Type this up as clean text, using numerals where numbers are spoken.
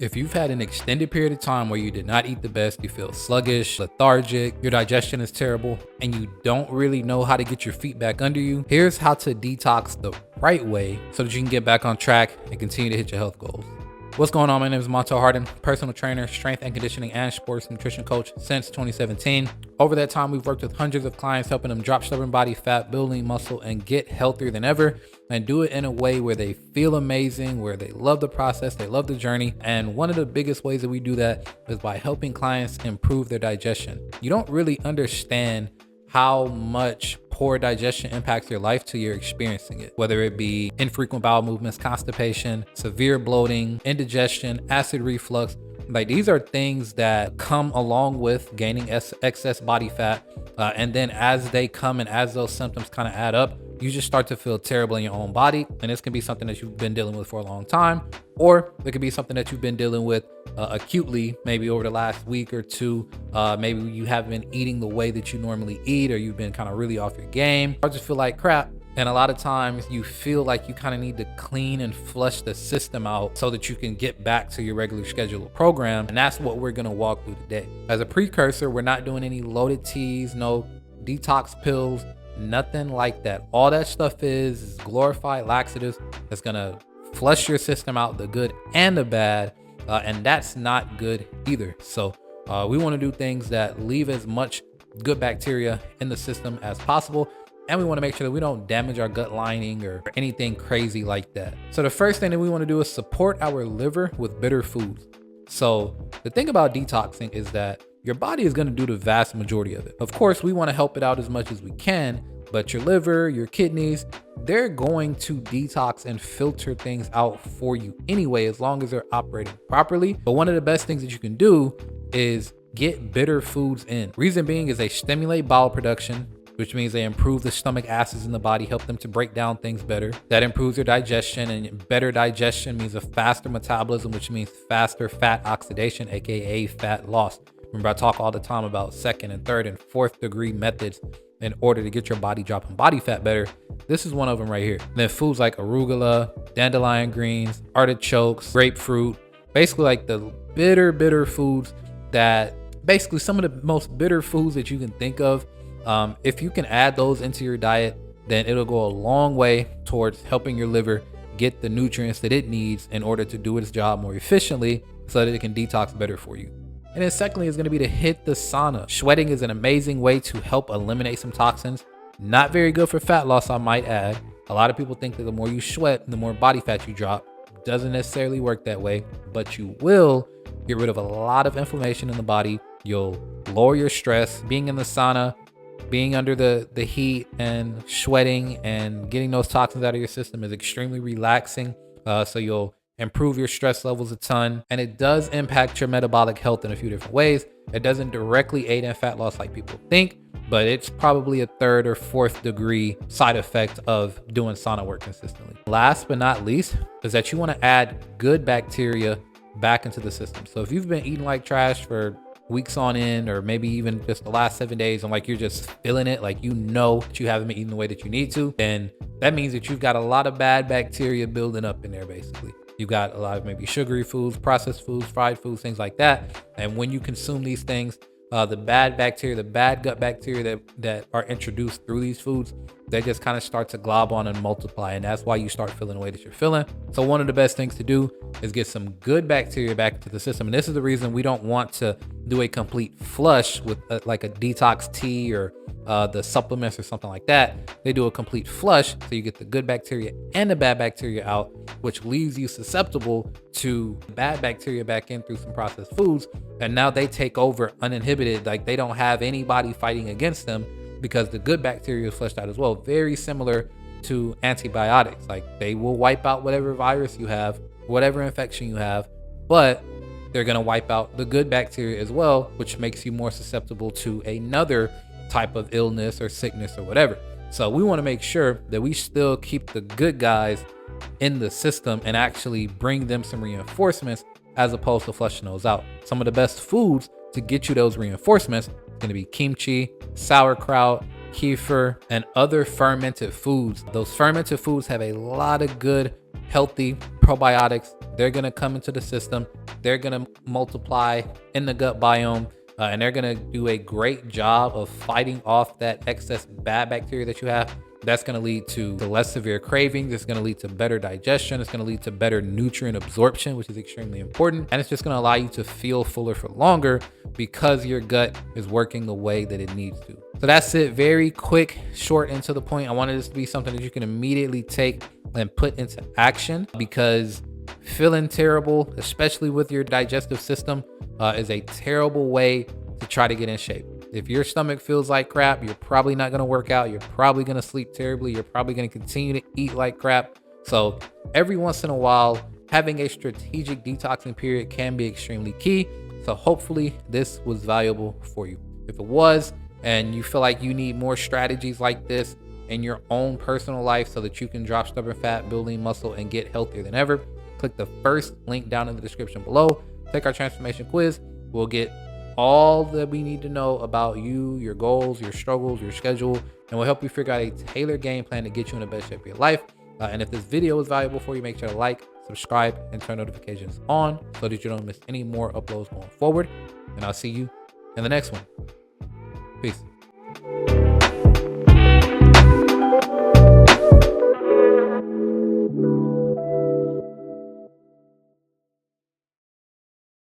If you've had an extended period of time where you did not eat the best, you feel sluggish, lethargic, your digestion is terrible, and you don't really know how to get your feet back under you, here's how to detox the right way so that you can get back on track and continue to hit your health goals. What's going on? My name is Montel Harden, personal trainer, strength and conditioning, and sports nutrition coach since 2017. Over that time, we've worked with hundreds of clients, helping them drop stubborn body fat, building muscle, and get healthier than ever, and do it in a way where they feel amazing, where they love the process, they love the journey. And one of the biggest ways that we do that is by helping clients improve their digestion. You don't really understand how much poor digestion impacts your life till you're experiencing it, whether it be infrequent bowel movements, constipation, severe bloating, indigestion, acid reflux. Like, these are things that come along with gaining excess body fat. And then as they come and as those symptoms kind of add up, you just start to feel terrible in your own body. And this can be something that you've been dealing with for a long time, or it could be something that you've been dealing with acutely, maybe over the last week or two. Maybe you haven't been eating the way that you normally eat, or you've been kind of really off your game, or just feel like crap. And a lot of times you feel like you kind of need to clean and flush the system out so that you can get back to your regular scheduled program. And that's what we're going to walk through today. As a precursor, we're not doing any loaded teas, no detox pills, nothing like that. All that stuff is glorified laxatives that's going to flush your system out, the good and the bad. And that's not good either. So we want to do things that leave as much good bacteria in the system as possible. And we want to make sure that we don't damage our gut lining or anything crazy like that. So the first thing that we want to do is support our liver with bitter foods. So the thing about detoxing is that your body is going to do the vast majority of it. Of course, we want to help it out as much as we can, but your liver, your kidneys, they're going to detox and filter things out for you anyway, as long as they're operating properly. But one of the best things that you can do is get bitter foods in. Reason being is they stimulate bowel production, which means they improve the stomach acids in the body, help them to break down things better. That improves your digestion, and better digestion means a faster metabolism, which means faster fat oxidation, aka fat loss. Remember, I talk all the time about second and third and fourth degree methods in order to get your body dropping body fat better. This is one of them right here. And then foods like arugula, dandelion greens, artichokes, grapefruit, basically like the bitter foods that basically some of the most bitter foods that you can think of. If you can add those into your diet, then it'll go a long way towards helping your liver get the nutrients that it needs in order to do its job more efficiently so that it can detox better for you. And then secondly is going to be to hit the sauna. Sweating is an amazing way to help eliminate some toxins. Not very good for fat loss, I might add. A lot of people think that the more you sweat, the more body fat you drop. Doesn't necessarily work that way, but you will get rid of a lot of inflammation in the body. You'll lower your stress. Being in the sauna, being under the heat and sweating and getting those toxins out of your system is extremely relaxing. So you'll improve your stress levels a ton, and it does impact your metabolic health in a few different ways. It doesn't directly aid in fat loss like people think, but it's probably a third or fourth degree side effect of doing sauna work consistently. Last but not least is that you want to add good bacteria back into the system. So if you've been eating like trash for weeks on end, or maybe even just the last 7 days, and like you're just feeling it, like you know that you haven't been eating the way that you need to, then that means that you've got a lot of bad bacteria building up in there. Basically, you got a lot of maybe sugary foods, processed foods, fried foods, things like that. And when you consume these things, the bad bacteria, the bad gut bacteria that are introduced through these foods, they just kind of start to glob on and multiply. And that's why you start feeling the way that you're feeling. So one of the best things to do is get some good bacteria back into the system. And this is the reason we don't want to do a complete flush with like a detox tea or the supplements or something like that. They do a complete flush so you get the good bacteria and the bad bacteria out, which leaves you susceptible to bad bacteria back in through some processed foods. And now they take over uninhibited, like they don't have anybody fighting against them because the good bacteria is flushed out as well. Very similar to antibiotics. Like, they will wipe out whatever virus you have, whatever infection you have, but they're going to wipe out the good bacteria as well, which makes you more susceptible to another type of illness or sickness or whatever. So we want to make sure that we still keep the good guys in the system and actually bring them some reinforcements as opposed to flushing those out. Some of the best foods to get you those reinforcements is going to be kimchi, sauerkraut, kefir, and other fermented foods. Those fermented foods have a lot of good, healthy probiotics they're gonna come into the system, they're gonna multiply in the gut biome, and they're gonna do a great job of fighting off that excess bad bacteria that you have. That's gonna lead to the less severe cravings. It's gonna lead to better digestion. It's gonna lead to better nutrient absorption, which is extremely important. And it's just gonna allow you to feel fuller for longer because your gut is working the way that it needs to. So that's it. Very quick, short, and to the point. I wanted this to be something that you can immediately take and put into action, because feeling terrible, especially with your digestive system, is a terrible way to try to get in shape. If your stomach feels like crap, you're probably not going to work out. You're probably going to sleep terribly. You're probably going to continue to eat like crap. So every once in a while, having a strategic detoxing period can be extremely key. So hopefully this was valuable for you. If it was, and you feel like you need more strategies like this in your own personal life so that you can drop stubborn fat, build lean muscle, and get healthier than ever, click the first link down in the description below. Take our transformation quiz. We'll get all that we need to know about you, your goals, your struggles, your schedule, and we'll help you figure out a tailored game plan to get you in the best shape of your life. And if this video is valuable for you, make sure to like, subscribe, and turn notifications on so that you don't miss any more uploads going forward. And I'll see you in the next one. Peace.